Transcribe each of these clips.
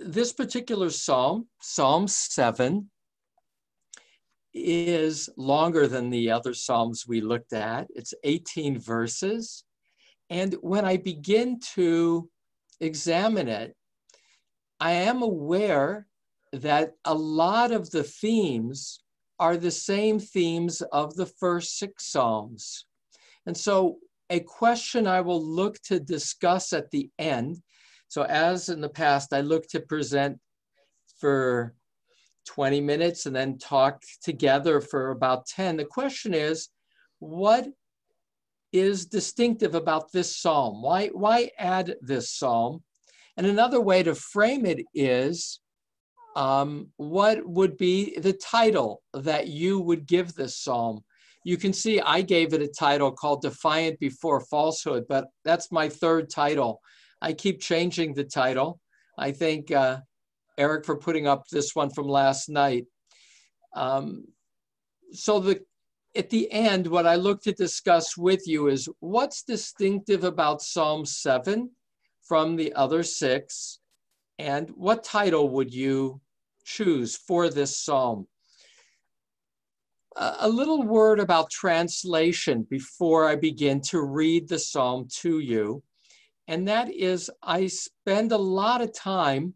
this particular psalm, Psalm 7, is longer than the other psalms we looked at. It's 18 verses. And when I begin to examine it, I am aware that a lot of the themes are the same themes of the first 6 psalms. And so a question I will look to discuss at the end. So as in the past, I look to present for 20 minutes and then talk together for about 10. The question is, what is distinctive about this psalm? Why add this psalm? And another way to frame it is, what would be the title that you would give this psalm? You can see I gave it a title called Defiant Before Falsehood, but that's my 3rd title. I keep changing the title. I thank Eric for putting up this one from last night. So at the end, what I look to discuss with you is what's distinctive about Psalm 7 from the other 6, and what title would you choose for this psalm? A little word about translation before I begin to read the psalm to you, and that is I spend a lot of time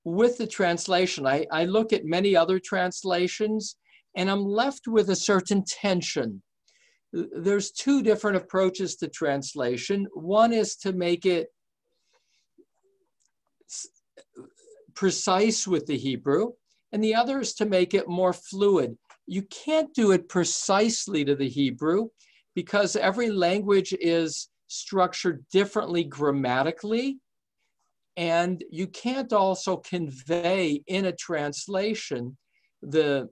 with the translation. I look at many other translations, and I'm left with a certain tension. There's 2 different approaches to translation. One is to make it precise with the Hebrew, and the other is to make it more fluid. You can't do it precisely to the Hebrew because every language is structured differently grammatically, and you can't also convey in a translation the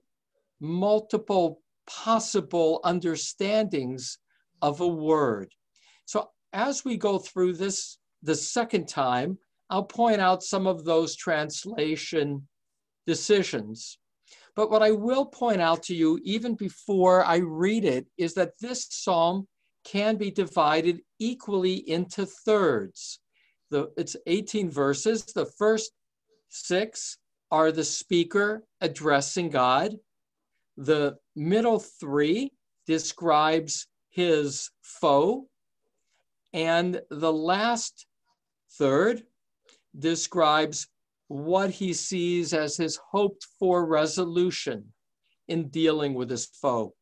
multiple possible understandings of a word. So as we go through this the second time, I'll point out some of those translation decisions. But what I will point out to you even before I read it is that this psalm can be divided equally into thirds. It's 18 verses. The first 6 are the speaker addressing God. The middle 3 describes his foe. And the last third describes what he sees as his hoped for resolution in dealing with his foe.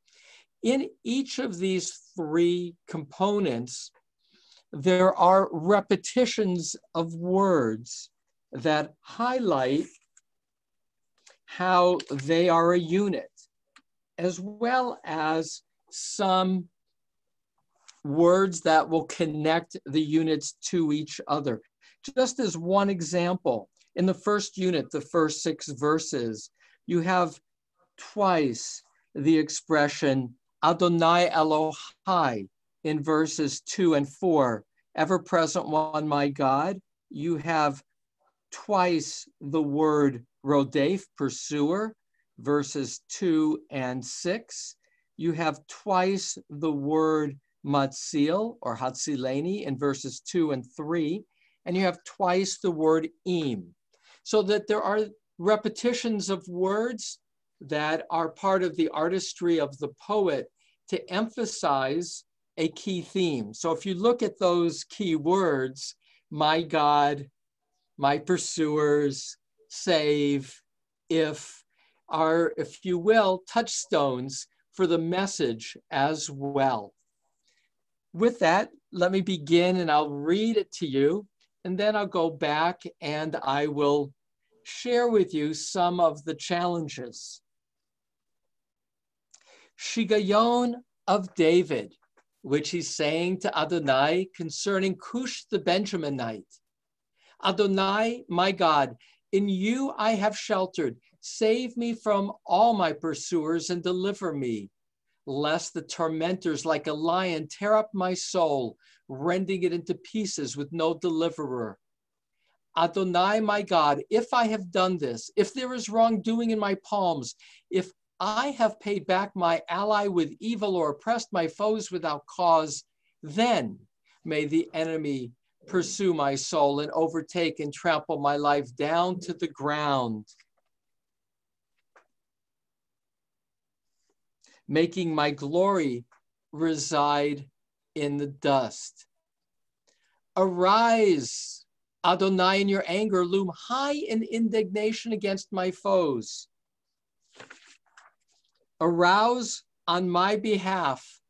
In each of these 3 components, there are repetitions of words that highlight how they are a unit, as well as some words that will connect the units to each other. Just as one example, in the first unit, the first 6 verses, you have twice the expression Adonai Elohai in verses 2 and 4, ever present one, my God. You have twice the word rodef, pursuer, verses 2 and 6. You have twice the word matzil or hatzileni in verses 2 and 3. And you have twice the word im. So that there are repetitions of words that are part of the artistry of the poet to emphasize a key theme. So if you look at those key words, my God, my pursuers, save, are, if you will, touchstones for the message as well. With that, let me begin and I'll read it to you, and then I'll go back and I will share with you some of the challenges. Shigayon of David, which he's saying to Adonai concerning Cush the Benjaminite. Adonai, my God, in you I have sheltered. Save me from all my pursuers and deliver me, lest the tormentors like a lion tear up my soul, rending it into pieces with no deliverer. Adonai, my God, if I have done this, if there is wrongdoing in my palms, if I have paid back my ally with evil or oppressed my foes without cause, then may the enemy pursue my soul and overtake and trample my life down to the ground, making my glory reside in the dust. Arise, Adonai, in your anger, loom high in indignation against my foes. Arouse on my behalf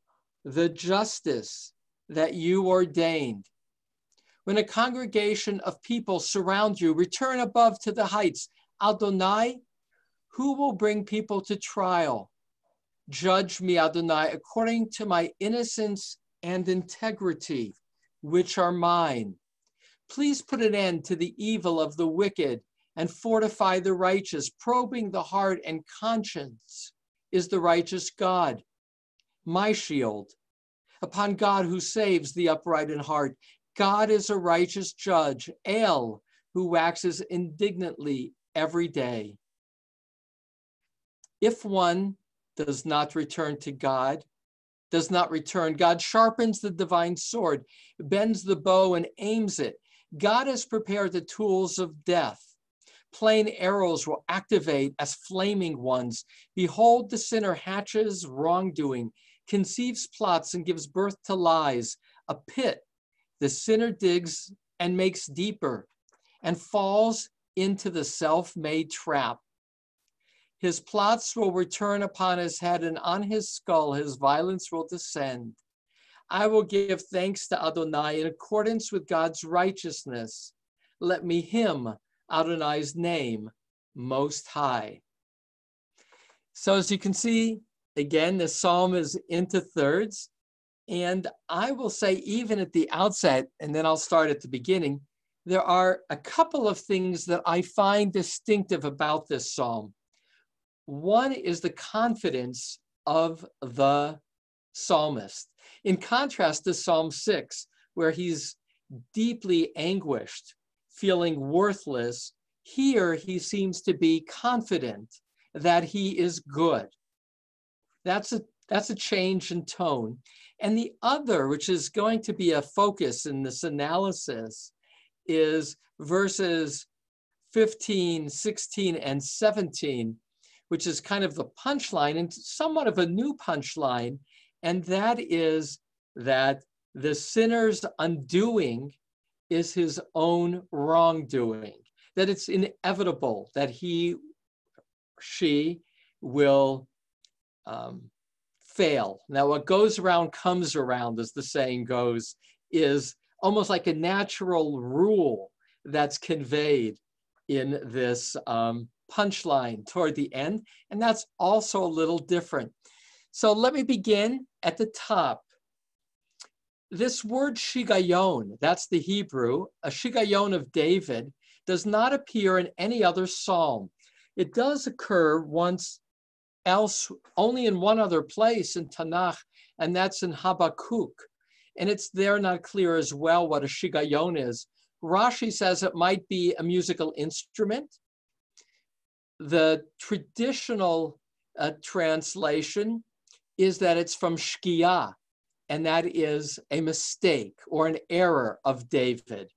the justice that you ordained. When a congregation of people surround you, return above to the heights. Adonai, who will bring people to trial? Judge me, Adonai, according to my innocence and integrity, which are mine. Please put an end to the evil of the wicked and fortify the righteous. Probing the heart and conscience is the righteous God, my shield. Upon God who saves the upright in heart. God is a righteous judge, El, who waxes indignantly every day. If one does not return to God, God sharpens the divine sword, bends the bow and aims it. God has prepared the tools of death. Plain arrows will activate as flaming ones. Behold, the sinner hatches wrongdoing, conceives plots and gives birth to lies. A pit the sinner digs and makes deeper and falls into the self-made trap. His plots will return upon his head, and on his skull his violence will descend. I will give thanks to Adonai in accordance with God's righteousness. Let me hymn Adonai's name most high. So as you can see, again, the psalm is into thirds. And I will say, even at the outset, and then I'll start at the beginning, there are a couple of things that I find distinctive about this psalm. One is the confidence of the psalmist. In contrast to Psalm 6, where he's deeply anguished, feeling worthless, here he seems to be confident that he is good. That's a change in tone. And the other, which is going to be a focus in this analysis, is verses 15, 16, and 17, which is kind of the punchline and somewhat of a new punchline. And that is that the sinner's undoing is his own wrongdoing, that it's inevitable that she will fail. Now, what goes around comes around, as the saying goes, is almost like a natural rule that's conveyed in this punchline toward the end. And that's also a little different. So let me begin at the top. This word shigayon, that's the Hebrew, a shigayon of David, does not appear in any other psalm. It does occur once else, only in one other place in Tanakh, and that's in Habakkuk. And it's there not clear as well what a shigayon is. Rashi says it might be a musical instrument. The traditional translation is that it's from shkia, and that is a mistake or an error of David,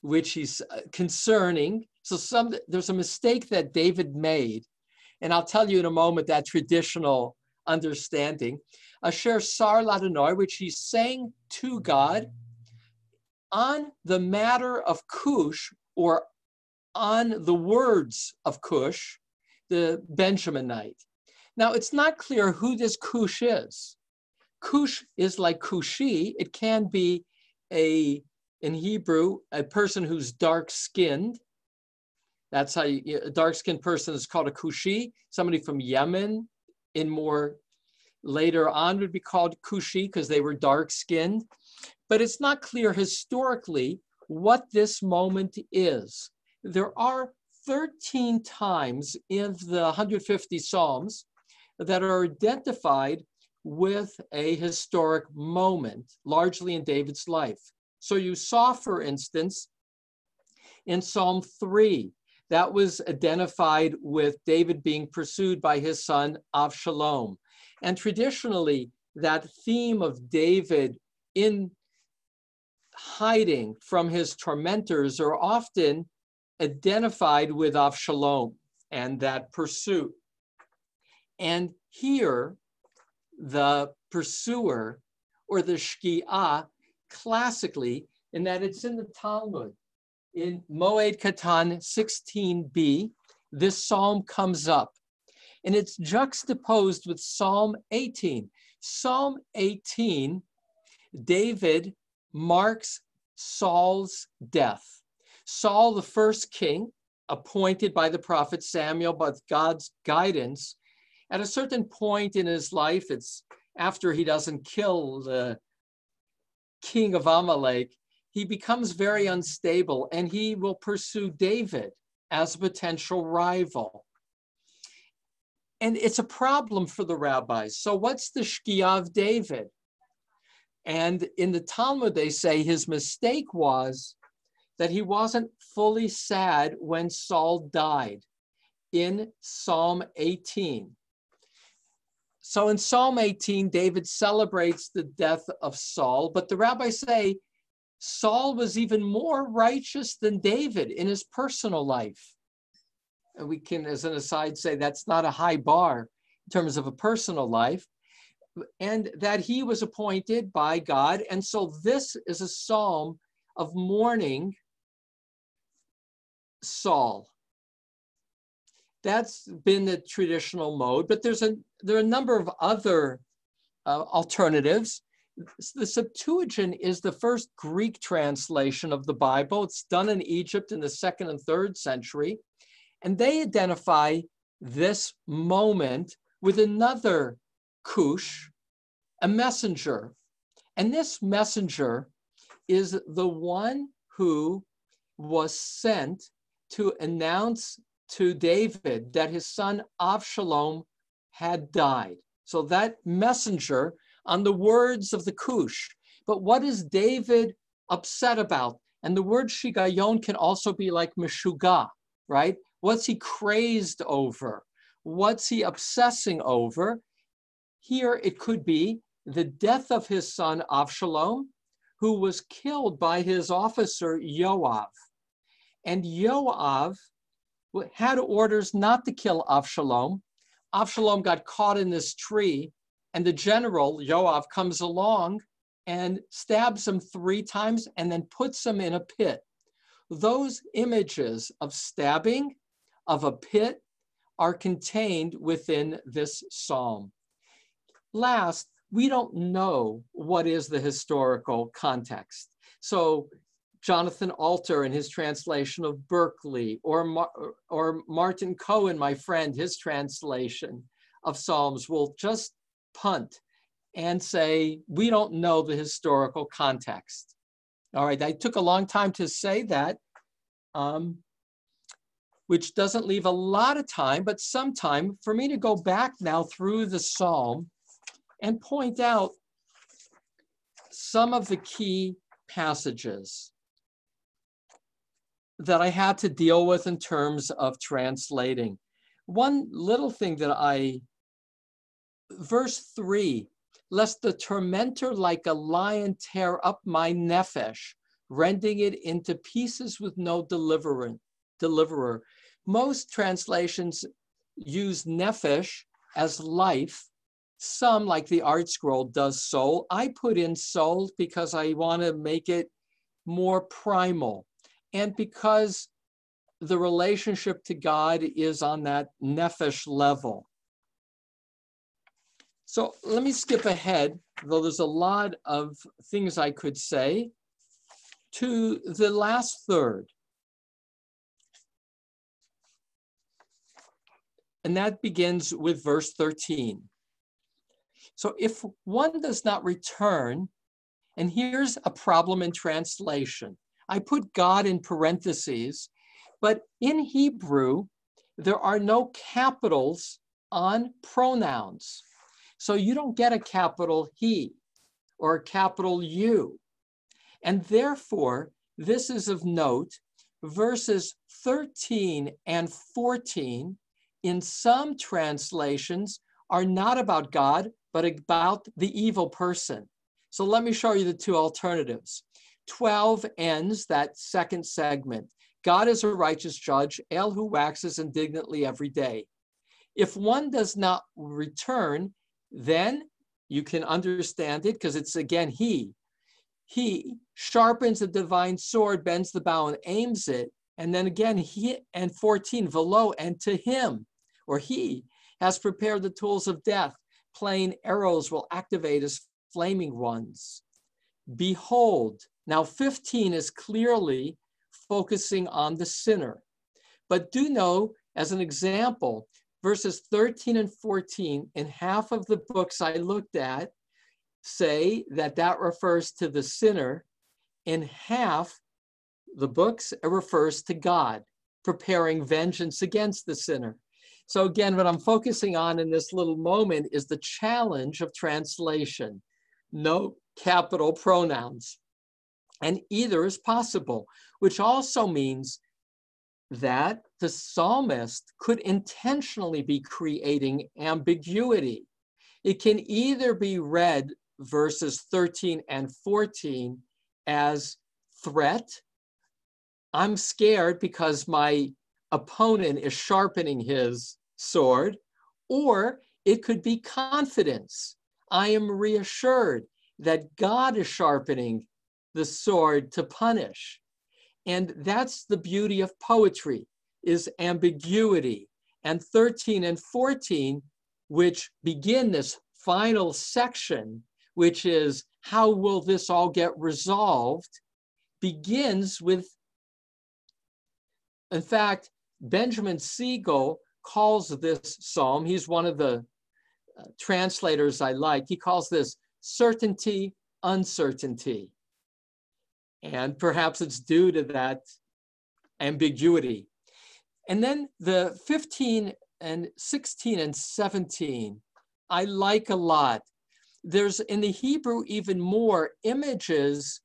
which he's concerning. So there's a mistake that David made, and I'll tell you in a moment that traditional understanding. Asher sar l'Adonai, which he's saying to God on the matter of Cush, or on the words of Cush, the Benjaminite. Now, it's not clear who this Cush is. Cush is like Cushi. It can be in Hebrew, a person who's dark-skinned. That's how a dark-skinned person is called a Cushi. Somebody from Yemen in more later on would be called Cushi because they were dark-skinned. But it's not clear historically what this moment is. There are 13 times in the 150 Psalms that are identified with a historic moment, largely in David's life. So you saw, for instance, in Psalm 3, that was identified with David being pursued by his son Avshalom. And traditionally, that theme of David in hiding from his tormentors are often identified with Avshalom and that pursuit. And here, the pursuer, or the shki'ah, classically, in that it's in the Talmud. In Moed Katan 16b, this psalm comes up, and it's juxtaposed with Psalm 18. Psalm 18, David marks Saul's death. Saul, the first king, appointed by the prophet Samuel, by God's guidance, at a certain point in his life, it's after he doesn't kill the king of Amalek, he becomes very unstable, and he will pursue David as a potential rival. And it's a problem for the rabbis. So what's the shkiah of David? And in the Talmud, they say his mistake was that he wasn't fully sad when Saul died in Psalm 18. So in Psalm 18, David celebrates the death of Saul, but the rabbis say Saul was even more righteous than David in his personal life. And we can, as an aside, say that's not a high bar in terms of a personal life, and that he was appointed by God. And so this is a psalm of mourning Saul. That's been the traditional mode, but there are a number of other alternatives. The Septuagint is the first Greek translation of the Bible. It's done in Egypt in the 2nd and 3rd century, and they identify this moment with another kush, a messenger. And this messenger is the one who was sent to announce to David that his son Avshalom had died. So that messenger on the words of the Cush. But what is David upset about? And the word shigayon can also be like meshuga, right? What's he crazed over? What's he obsessing over? Here it could be the death of his son Avshalom, who was killed by his officer Yoav. And Yoav had orders not to kill Avshalom. Avshalom got caught in this tree, and the general, Yoav, comes along and stabs him 3 times and then puts him in a pit. Those images of stabbing, of a pit, are contained within this psalm. Last, we don't know what is the historical context. So Jonathan Alter in his translation of Berkeley, or Martin Cohen, my friend, his translation of Psalms will just punt and say, we don't know the historical context. All right, I took a long time to say that, which doesn't leave a lot of time, but some time for me to go back now through the Psalm and point out some of the key passages that I had to deal with in terms of translating. One little thing that verse 3, lest the tormentor like a lion tear up my nephesh, rending it into pieces with no deliverer. Most translations use nephesh as life. Some, like the Art Scroll, does soul. I put in soul because I want to make it more primal, and because the relationship to God is on that nephesh level. So let me skip ahead, though there's a lot of things I could say, to the last third. And that begins with verse 13. So if one does not return, and here's a problem in translation. I put God in parentheses, but in Hebrew, there are no capitals on pronouns. So you don't get a capital he or a capital you. And therefore, this is of note, verses 13 and 14 in some translations are not about God, but about the evil person. So let me show you the 2 alternatives. 12 ends that second segment. God is a righteous judge, El who waxes indignantly every day. If one does not return, then you can understand it because it's again he. He sharpens the divine sword, bends the bow and aims it. And then again, he, and 14, velo, and to him, or he, has prepared the tools of death. Plain arrows will activate his flaming ones. Behold, now 15 is clearly focusing on the sinner. But do know, as an example, verses 13 and 14 in half of the books I looked at say that that refers to the sinner. In half the books, it refers to God preparing vengeance against the sinner. So again, what I'm focusing on in this little moment is the challenge of translation. No capital pronouns. And either is possible, which also means that the psalmist could intentionally be creating ambiguity. It can either be read verses 13 and 14 as threat. I'm scared because my opponent is sharpening his sword, or it could be confidence. I am reassured that God is sharpening the sword to punish. And that's the beauty of poetry, is ambiguity. And 13 and 14, which begin this final section, which is how will this all get resolved, begins with, in fact, Benjamin Siegel calls this psalm, he's one of the translators I like, he calls this certainty, uncertainty. And perhaps it's due to that ambiguity. And then the 15 and 16 and 17, I like a lot. There's in the Hebrew even more images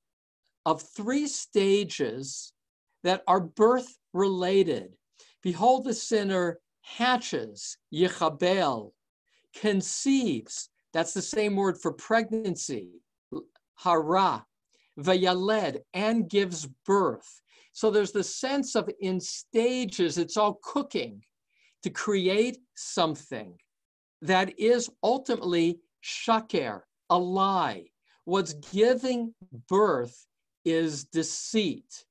of 3 stages that are birth related. Behold, the sinner hatches, yichabel, conceives, that's the same word for pregnancy, hara, vayaled, and gives birth. So there's the sense of in stages, it's all cooking to create something that is ultimately shaker, a lie. What's giving birth is deceit,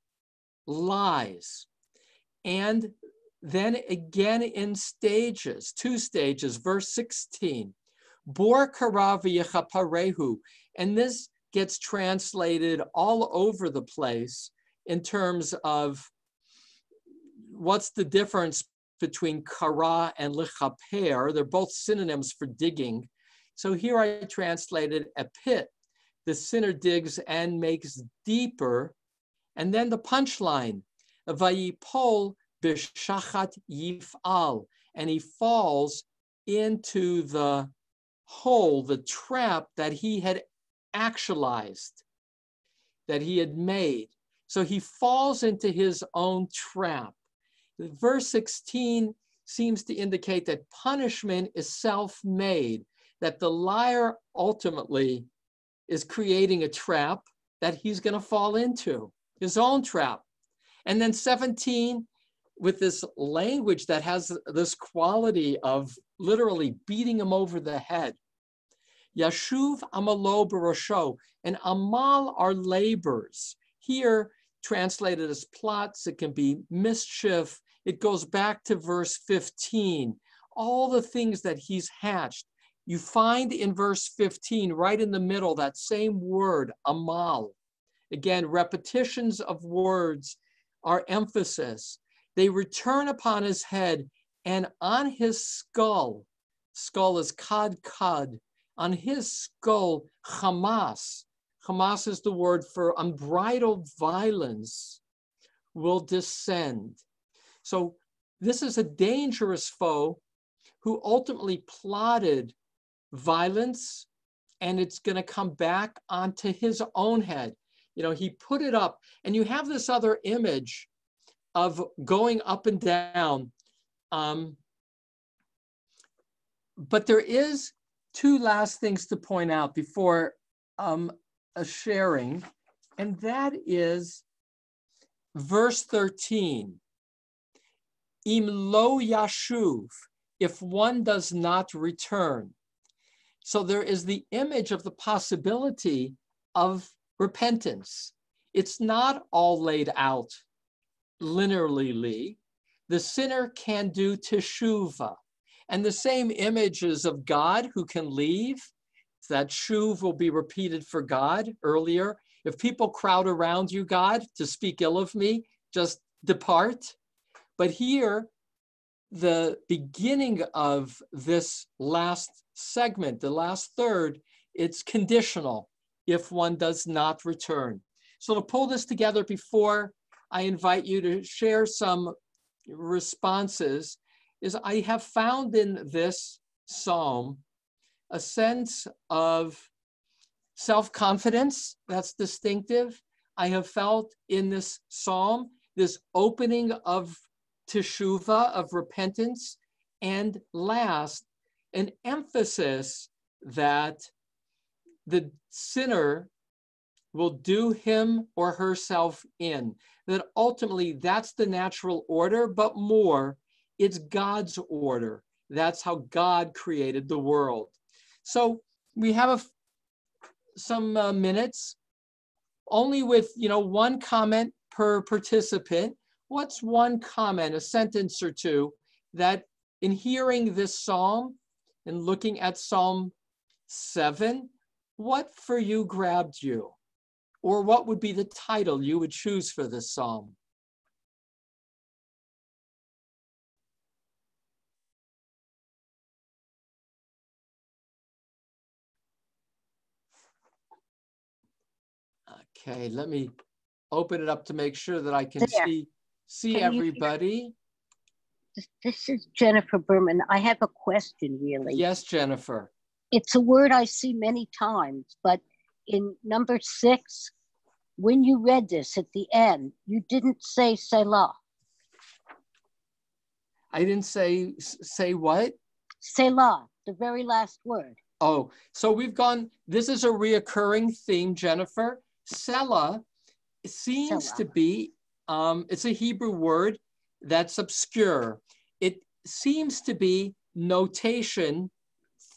lies. And then again in stages, 2 stages, verse 16, bor kara v'yechaparehu, and this gets translated all over the place in terms of what's the difference between kara and lichaper. They're both synonyms for digging. So here I translated a pit. The sinner digs and makes deeper. And then the punchline, vayipol b'shachat yif'al, and he falls into the hole, the trap that he had actualized, that he had made. So he falls into his own trap. Verse 16 seems to indicate that punishment is self-made, that the liar ultimately is creating a trap that he's going to fall into, his own trap. And then 17, with this language that has this quality of literally beating him over the head. Yashuv amalo barosho, and amal are labors. Here, translated as plots, it can be mischief. It goes back to verse 15. All the things that he's hatched. You find in verse 15, right in the middle, that same word, amal. Again, repetitions of words are emphasis. They return upon his head, and on his skull is kad, on his skull, Hamas is the word for unbridled violence, will descend. So this is a dangerous foe who ultimately plotted violence, and it's going to come back onto his own head. You know, he put it up, and you have this other image of going up and down. But there is 2 last things to point out before sharing. and that is verse 13. Im lo yashuv, if one does not return. So there is the image of the possibility of repentance. It's not all laid out linearly. The sinner can do teshuvah. And the same images of God who can leave, that shuv will be repeated for God earlier. If people crowd around you, God, to speak ill of me, just depart. But here, the beginning of this last segment, the last third, it's conditional if one does not return. So to pull this together before I invite you to share some responses, is I have found in this psalm a sense of self-confidence that's distinctive. I have felt in this psalm this opening of teshuvah, of repentance, and last, an emphasis that the sinner will do him or herself in, that ultimately that's the natural order, but more, it's God's order. That's how God created the world. So we have some minutes, only with one comment per participant. What's one comment, a sentence or two, that in hearing this psalm and looking at Psalm 7, what for you grabbed you? Or what would be the title you would choose for this psalm? Okay, let me open it up to make sure that I can see everybody. This is Jennifer Berman. I have a question, really. Yes, Jennifer. It's a word I see many times, but in number 6, when you read this at the end, you didn't say Selah. I didn't say what? Selah, the very last word. Oh, so we've gone, this is a reoccurring theme, Jennifer. Selah seems to be, it's a Hebrew word that's obscure. It seems to be notation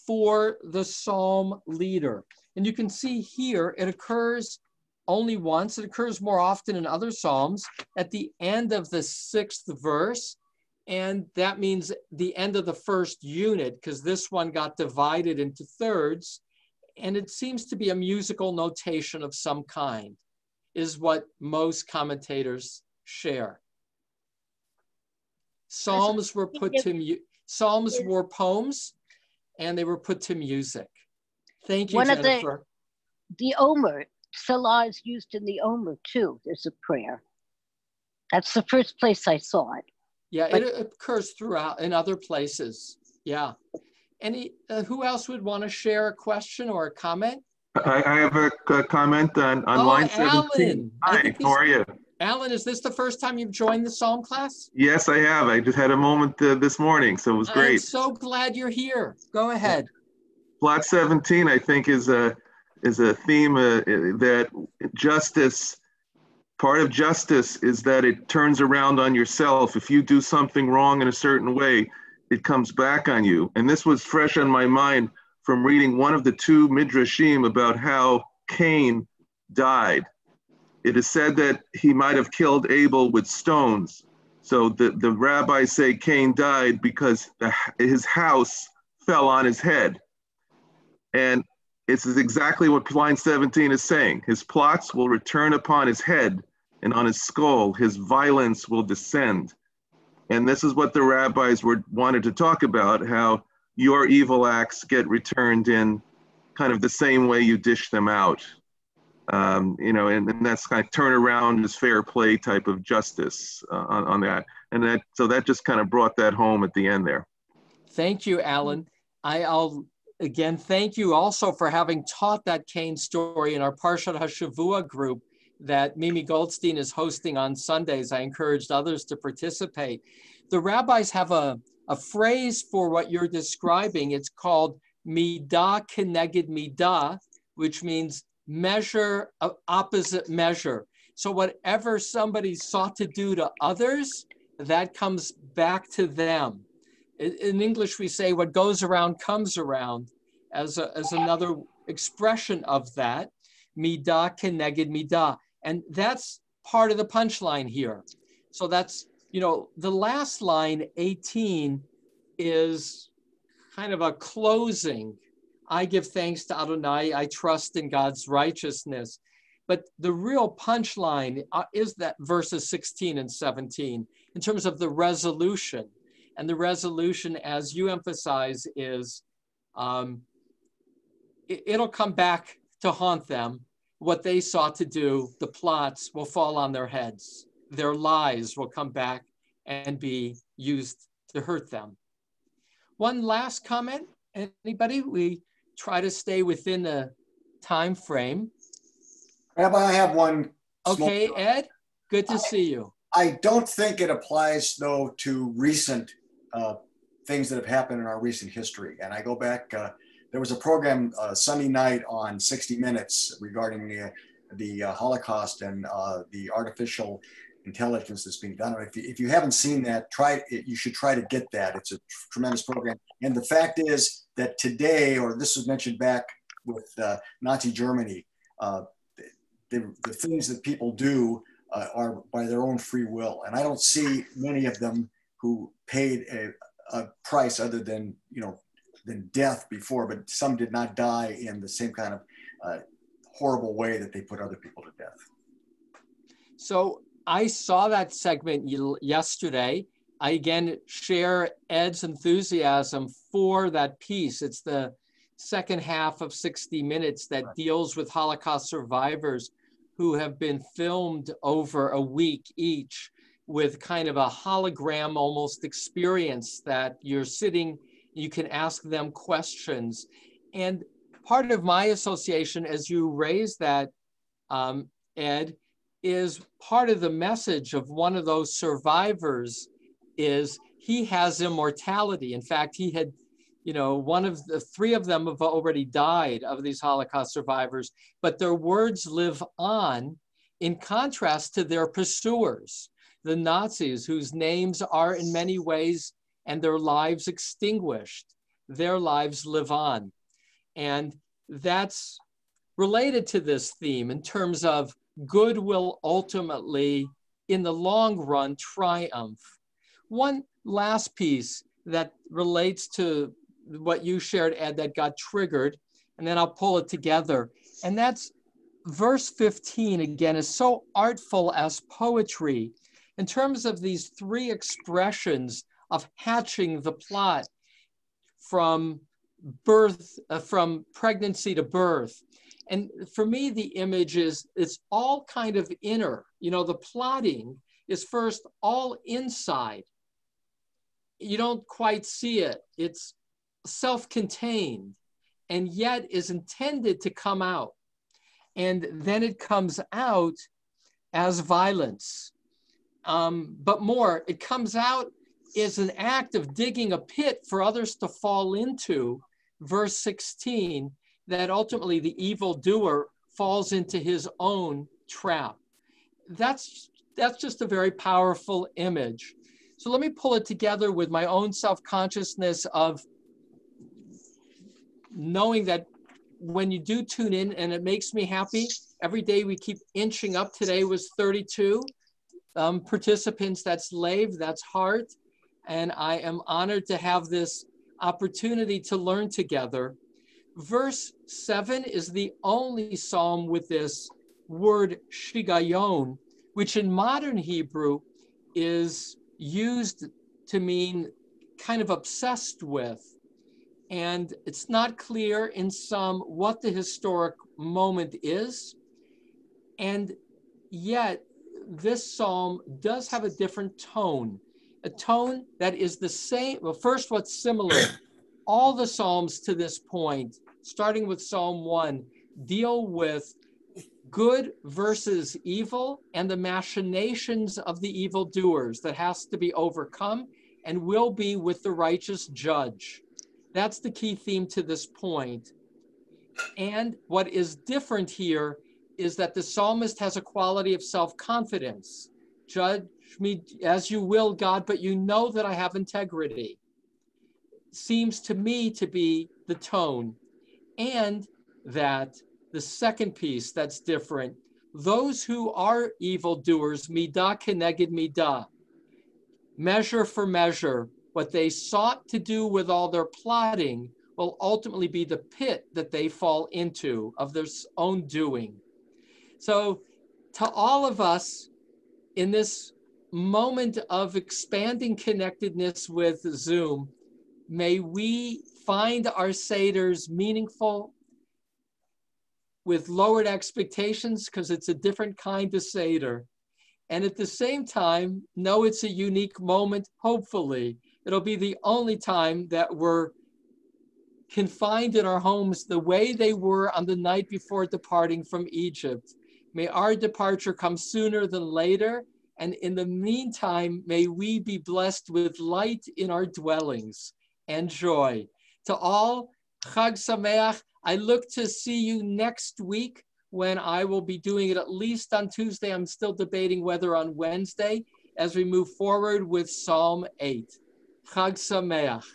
for the psalm leader. And you can see here, it occurs only once. It occurs more often in other psalms at the end of the 6th verse. And that means the end of the first unit, because this one got divided into thirds. And it seems to be a musical notation of some kind, is what most commentators share. Psalms were put to Psalms were poems, and they were put to music. Thank you, Jennifer. The Omer, Selah is used in the Omer too. There's a prayer. That's the first place I saw it. Yeah, it occurs throughout in other places. Yeah. Any who else would want to share a question or a comment? I have a comment on line 17. Hi, how are you? Alan, is this the first time you've joined the Psalm class? Yes, I have. I just had a moment this morning, so it was great. I'm so glad you're here. Go ahead. Plot 17, I think, is a theme that justice, part of justice is that it turns around on yourself. If you do something wrong in a certain way, it comes back on you. And this was fresh on my mind from reading one of the 2 midrashim about how Cain died. It is said that he might have killed Abel with stones. So the rabbis say Cain died because his house fell on his head. And this is exactly what line 17 is saying. His plots will return upon his head, and on his skull, his violence will descend. And this is what the rabbis wanted to talk about, how your evil acts get returned in kind of the same way you dish them out. And that's kind of turnaround is fair play type of justice on that. And so that just kind of brought that home at the end there. Thank you, Alan. I'll again thank you also for having taught that Cain story in our Parshat HaShavua group that Mimi Goldstein is hosting on Sundays. I encouraged others to participate. The rabbis have a phrase for what you're describing. It's called midah keneged midah, which means measure of opposite measure. So whatever somebody sought to do to others, that comes back to them. In English, we say what goes around comes around as another expression of that. Midah keneged midah. And that's part of the punchline here. So that's, the last line, 18, is kind of a closing. I give thanks to Adonai, I trust in God's righteousness. But the real punchline is that verses 16 and 17 in terms of the resolution. And the resolution, as you emphasize, is it'll come back to haunt them. What they sought to do, the plots will fall on their heads. Their lies will come back and be used to hurt them. One last comment, anybody? We try to stay within the time frame. Rabbi, I have one. Okay, Ed, good to see you. I don't think it applies, though, to recent things that have happened in our recent history. And I go back, there was a program Sunday night on 60 Minutes regarding the Holocaust and the artificial intelligence that's being done. If you haven't seen that, you should try to get that. It's a tremendous program. And the fact is that today, or this was mentioned back with Nazi Germany, the things that people do are by their own free will. And I don't see many of them who paid a price other than, than death before, but some did not die in the same kind of horrible way that they put other people to death. So I saw that segment yesterday. I again share Ed's enthusiasm for that piece. It's the second half of 60 Minutes that deals with Holocaust survivors who have been filmed over a week each with kind of a hologram almost experience that you're sitting, you can ask them questions. And part of my association, as you raised that, Ed, is part of the message of one of those survivors is he has immortality. In fact, he had, one of the three of them have already died of these Holocaust survivors, but their words live on in contrast to their pursuers, the Nazis, whose names are in many ways and their lives extinguished. Their lives live on. And that's related to this theme in terms of good will ultimately, in the long run, triumph. One last piece that relates to what you shared, Ed, that got triggered, and then I'll pull it together. And that's verse 15, again, is so artful as poetry in terms of these three expressions of hatching the plot from birth, from pregnancy to birth. And for me, the image is, it's all kind of inner. The plotting is first all inside. You don't quite see it. It's self-contained and yet is intended to come out. And then it comes out as violence. But more, it comes out as an act of digging a pit for others to fall into, verse 16, that ultimately the evildoer falls into his own trap. That's just a very powerful image. So let me pull it together with my own self-consciousness of knowing that when you do tune in, and it makes me happy, every day we keep inching up. Today was 32 participants. That's Lave, that's Heart. And I am honored to have this opportunity to learn together. Verse 7 is the only psalm with this word shigayon, which in modern Hebrew is used to mean kind of obsessed with. And it's not clear in some what the historic moment is. And yet this psalm does have a different tone, a tone that is the same. Well, first, what's similar, all the psalms to this point, starting with Psalm 1, deal with good versus evil and the machinations of the evildoers that has to be overcome and will be with the righteous judge. That's the key theme to this point. And what is different here is that the psalmist has a quality of self-confidence. Judge me as you will, God, but you know that I have integrity. Seems to me to be the tone. And that the second piece that's different, those who are evildoers, midah keneged midah, measure for measure, what they sought to do with all their plotting will ultimately be the pit that they fall into of their own doing. So to all of us in this moment of expanding connectedness with Zoom, may we find our Seders meaningful with lowered expectations, because it's a different kind of Seder. And at the same time, know it's a unique moment, hopefully. It'll be the only time that we're confined in our homes the way they were on the night before departing from Egypt. May our departure come sooner than later. And in the meantime, may we be blessed with light in our dwellings and joy. To all, Chag Sameach. I look to see you next week when I will be doing it at least on Tuesday. I'm still debating whether on Wednesday as we move forward with Psalm 8. Chag Sameach.